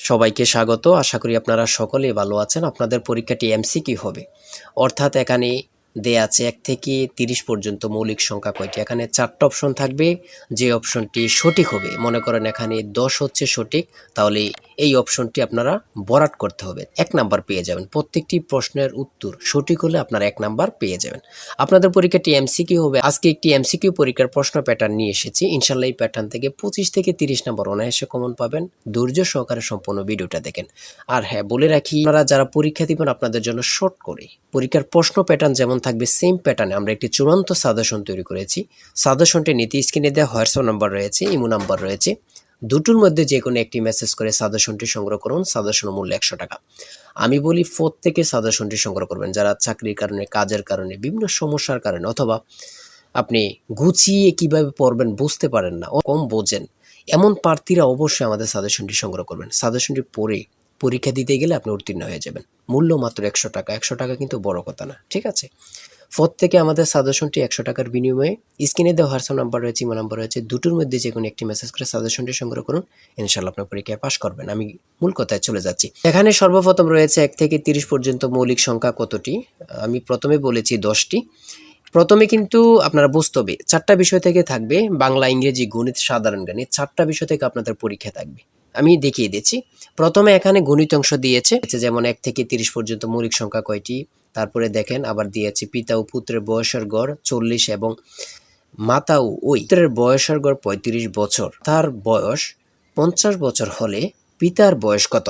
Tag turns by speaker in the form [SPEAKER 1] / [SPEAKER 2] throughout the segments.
[SPEAKER 1] সবাইকে স্বাগত। আশা করি আপনারা সকলেই ভালো আছেন। আপনাদের পরীক্ষাটি এমসিকিউ হবে, অর্থাৎ এখানে দেয়া আছে 1 থেকে 30 পর্যন্ত মৌলিক সংখ্যা কয়টি। এখানে 4টা অপশন থাকবে, যে অপশনটি সঠিক হবে, মনে করেন এখানে 10 হচ্ছে সঠিক, তাহলে এই অপশনটি আপনারা ভরাট করতে হবে, 1 নাম্বার পেয়ে যাবেন। প্রত্যেকটি প্রশ্নের উত্তর সঠিক হলে আপনারা 1 নাম্বার পেয়ে যাবেন। আপনাদের পরীক্ষাটি এমসিকিউ হবে। আজকে একটি এমসিকিউ পরীক্ষার প্রশ্ন প্যাটার্ন নিয়ে এসেছি। ইনশাআল্লাহ এই প্যাটার্ন থেকে 25 থেকে 30 নাম্বার অনায়াসে কমন পাবেন। ধৈর্য সহকারে সম্পূর্ণ ভিডিওটা দেখেন। আর হ্যাঁ, বলে রাখি, আপনারা যারা পরীক্ষা দিবেন আপনাদের জন্য শর্ট করে পরীক্ষার প্রশ্ন প্যাটার্ন যেমন থাকবে সেম প্যাটার্নে আমরা একটি চূড়ান্ত সাজেশন তৈরি করেছি। সাজেশনটি নিতে স্ক্রিনে দেওয়া হোয়াটসঅ্যাপ নাম্বার রয়েছে, ইমো নাম্বার রয়েছে, দুটোর মধ্যে যে কোনো একটি মেসেজ করে সাজেশনটি সংগ্রহ করুন। সাজেশনের মূল্য 100 টাকা। আমি বলি প্রত্যেকে সাজেশনটি সংগ্রহ করবেন, যারা চাকরির কারণে, কাজের কারণে, বিভিন্ন সমস্যার কারণে, অথবা আপনি গুছিয়ে কিভাবে পড়বেন বুঝতে পারেন না, কম বোঝেন, এমন প্রার্থীরা অবশ্যই আমাদের সাজেশনটি সংগ্রহ করবেন। সাজেশনটি পড়ে পরীক্ষা দিতে গেলে আপনি উত্তীর্ণ হয়ে যাবেন। মূল্য মাত্র 100 টাকা। 100 টাকা কিন্তু বড় কথা না, ঠিক আছে? প্রত্যেকে আমাদের সাজেশনটি 100 টাকার বিনিময়ে স্ক্রিনে দেওয়া হোয়াটসঅ্যাপ নাম্বার রয়েছে, ইমো নাম্বার রয়েছে, দুটোর মধ্যে যে কোনো একটি মেসেজ করে সাজেশনটি সংগ্রহ করুন। ইনশাআল্লাহ আপনার পরীক্ষায় পাস করবেন। আমি মূল কথায় চলে যাচ্ছি। এখানে সর্বপ্রথম রয়েছে 1 থেকে 30 পর্যন্ত মৌলিক সংখ্যা কতটি। আমি প্রথমে বলেছি 10টি। প্রথমে কিন্তু আপনারা বুঝতে হবে 4টা বিষয় থেকে থাকবে, বাংলা, ইংরেজি, গণিত, সাধারণ জ্ঞান। এই 4টা বিষয় থেকে আপনাদের পরীক্ষা থাকবে। আমি দেখিয়ে দিচ্ছি। প্রথমে এখানে গণিত অংশ দিয়েছে, যেমন 1 থেকে 30 পর্যন্ত মৌলিক সংখ্যা কয়টি। তারপরে দেখেন আবার দিয়েছে পিতা ও পুত্রের বয়সের গড় 40 এবং মাতা ও ওই পুত্রের বয়সের গড় 35 বছর। তার বয়স 50 বছর হলে পিতার বয়স কত?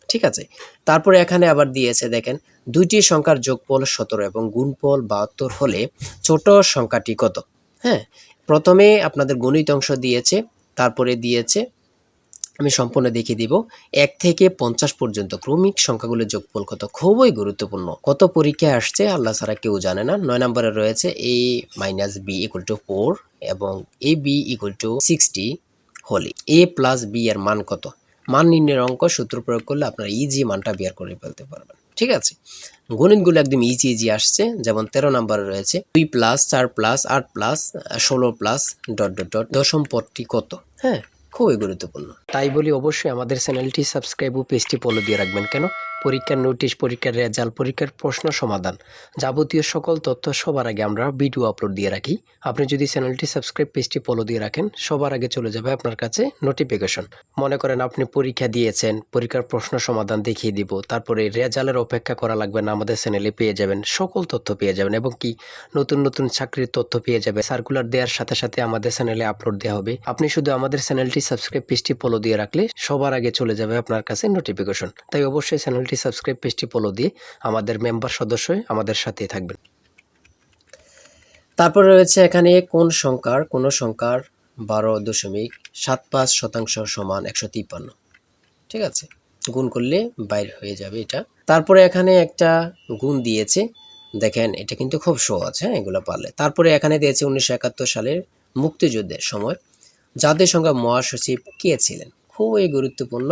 [SPEAKER 1] ঠিক আছে। তারপরে এখানে আবার দিয়েছে, দেখেন, দুইটি সংখ্যার যোগফল 17 এবং গুণফল 72 হলে ছোট সংখ্যাটি কত? হ্যাঁ, প্রথমে আপনাদের গণিত অংশ দিয়েছে, তারপরে দিয়েছে, আমি সম্পূর্ণ দেখিয়ে দিব, 1 থেকে 50 পর্যন্ত ক্রমিক সংখ্যাগুলোর যোগফল কত। খুবই গুরুত্বপূর্ণ। কত পরীক্ষায় আসছে আল্লাহ ছাড়া কেউ জানে না। 9 নম্বরে রয়েছে a minus b equal to 4 এবং ab ইকুয়াল টু 60 হলে a প্লাস b এর মান কত। মান নির্ণয়ের অঙ্ক সূত্র প্রয়োগ করলে আপনারা ইজি মানটা বের করে ফেলতে পারবেন। ঠিক আছে, গণিতগুলো একদম ইজি আসছে। যেমন 13 নম্বরে রয়েছে 2 plus 4 plus 8 plus 16 plus dot dot dot দশম পদটি কত। হ্যাঁ, খুবই গুরুত্বপূর্ণ। তাই বলি অবশ্যই আমাদের চ্যানেলটি সাবস্ক্রাইব ও পেজটি ফলো দিয়ে রাখবেন। কেন? পরীক্ষার নোটিশ, পরীক্ষার রেজাল্ট, পরীক্ষার প্রশ্ন সমাধান, যাবতীয় সকল তথ্য সবার আগে আমরা ভিডিও আপলোড দিয়ে রাখি। আপনি যদি চ্যানেলটি সাবস্ক্রাইব, পেজটি ফলো দিয়ে রাখেন, সবার আগে চলে যাবে আপনার কাছে নোটিফিকেশন। মনে করেন আপনি পরীক্ষা দিয়েছেন, পরীক্ষার প্রশ্ন সমাধান দেখিয়ে দিব, তারপরে রেজাল্টের অপেক্ষা করা লাগবে না, আমাদের চ্যানেলে পেয়ে যাবেন, সকল তথ্য পেয়ে যাবেন, এবং কি নতুন নতুন চাকরির তথ্য পেয়ে যাবে। সার্কুলার দেওয়ার সাথে সাথে আমাদের চ্যানেলে আপলোড দেওয়া হবে। আপনি শুধু আমাদের চ্যানেলটি সাবস্ক্রাইব, পেজটি ফলো দিয়ে রাখলে সবার আগে চলে যাবে আপনার কাছে নোটিফিকেশন। তাই অবশ্যই চ্যানেলটি সাবস্ক্রাইব, পেজটি ফলো দিয়ে আমাদের মেম্বার সদস্য হয়ে আমাদের সাথেই থাকবেন। তারপর রয়েছে এখানে কোন সংখ্যার 12.75% সমান 153। ঠিক আছে, গুণ করলে বাইর হয়ে যাবে এটা। তারপরে এখানে একটা গুণ দিয়েছে, দেখেন এটা কিন্তু খুব সহজ। হ্যাঁ, এগুলো পারলে। তারপরে এখানে দিয়েছে 1971 সালের মুক্তিযুদ্ধের সময় জাতির সংঘ মহাসচিব কে ছিলেন। খুবই গুরুত্বপূর্ণ।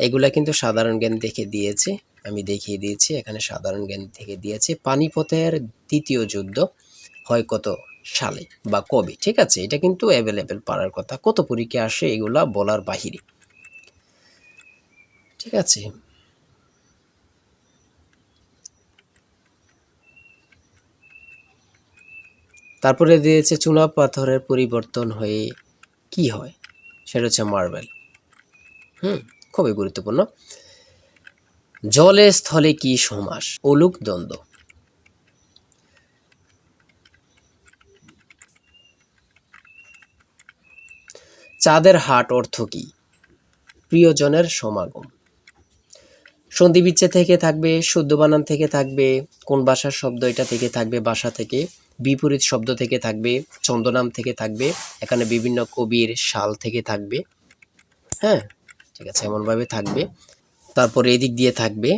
[SPEAKER 1] এগুলা কিন্তু সাধারণ জ্ঞান থেকে দিয়েছে, আমি দেখিয়ে দিয়েছি। এখানে সাধারণ জ্ঞান থেকে দিয়েছে পানিপথের দ্বিতীয় যুদ্ধ হয় কত সালে বা কবে। ঠিক আছে, এটা কিন্তু অ্যাভেলেবেল পারার কথা। কত পরীক্ষা আসে এগুলা বলার বাহিরে। ঠিক আছে, তারপরে দিয়েছে চুনা পাথরের পরিবর্তন হয়ে কি হয়, সেটা হচ্ছে মার্বেল। খুবই গুরুত্বপূর্ণ। জলে স্থলে কি সমাস, অলুক দ্বন্দ্ব। চাঁদের হাট অর্থ কি, প্রিয়জনের সমাগম। সন্ধি বিচ্ছেদ থেকে থাকবে, শুদ্ধ বানান থেকে থাকবে, কোন ভাষার শব্দ এটা থেকে থাকবে, ভাষা থেকে, বিপরীত শব্দ থেকে থাকবে, ছন্দনাম থেকে থাকবে, এখানে বিভিন্ন কবির সাল থেকে থাকবে। হ্যাঁ, ঠিক আছে, এমনভাবে থাকবে। তারপরে এদিক দিয়ে থাকবে,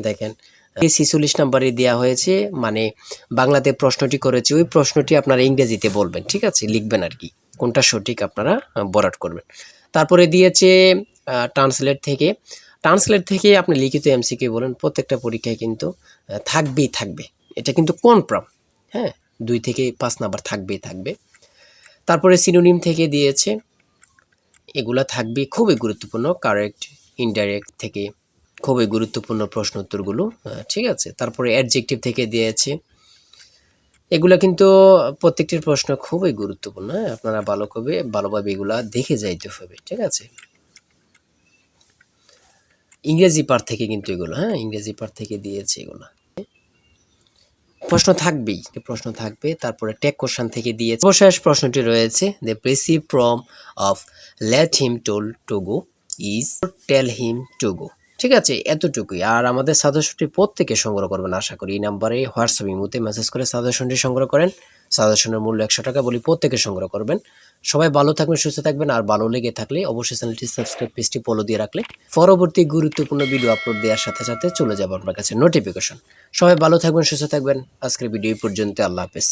[SPEAKER 1] দেখেন 46 নম্বরে দেওয়া হয়েছে, মানে বাংলাতে প্রশ্নটি করেছে, ওই প্রশ্নটি আপনারা ইংরেজিতে বলবেন। ঠিক আছে, লিখবেন আর কি, কোনটা সঠিক আপনারা বরাট করবেন। তারপরে দিয়েছে ট্রান্সলেট থেকে আপনি লিখিত এমসিকিউ বলেন। প্রত্যেকটা পরীক্ষায় কিন্তু থাকবে, এটা কিন্তু কনফার্ম। হ্যাঁ, 2 থেকে 5 নাম্বার থাকবে। তারপরে সিনোনিম থেকে দিয়েছে, এগুলা থাকবে, খুবই গুরুত্বপূর্ণ। কারেক্ট ইনডাইরেক্ট থেকে খুবই গুরুত্বপূর্ণ প্রশ্ন উত্তরগুলো, ঠিক আছে। তারপরে অ্যাডজেক্টিভ থেকে দিয়েছে, এগুলা কিন্তু প্রত্যেকটির প্রশ্ন খুবই গুরুত্বপূর্ণ, হ্যাঁ, আপনারা ভালোভাবে এগুলা দেখে যাইতে হবে, ঠিক আছে। ইংরেজি পার্ট থেকে কিন্তু এগুলো, হ্যাঁ, ইংরেজি পার্ট থেকে দিয়েছে এগুলো। প্রশ্ন থাকবে। তারপরে টেক কোশ্চেন থেকে দিয়েছে। সর্বশেষ প্রশ্নটি রয়েছে, the passive form of let him to go is tell him to go. ঠিক আছে, এতটুকুই। আর আমাদের সাজেশনটি প্রত্যেকে সংগ্রহ করবেন আশা করি। এই নাম্বারে হোয়াটসঅ্যাপ ইমোতে মেসেজ করে সাজেশনটি সংগ্রহ করেন। সাজেশনের মূল্য 100 টাকা, বলি প্রত্যেকে সংগ্রহ করবেন। সবাই ভালো থাকবেন, সুস্থ থাকবেন। আর ভালো লেগে থাকলে অবশ্যই চ্যানেলটি সাবস্ক্রাইব, পেজটি ফলো দিয়ে রাখলে পরবর্তী গুরুত্বপূর্ণ ভিডিও আপলোড দেওয়ার সাথে সাথে চলে যাবে আপনার কাছে নোটিফিকেশন। সবাই ভালো থাকবেন, সুস্থ থাকবেন। আজকের ভিডিও পর্যন্ত, আল্লাহ হাফেজ।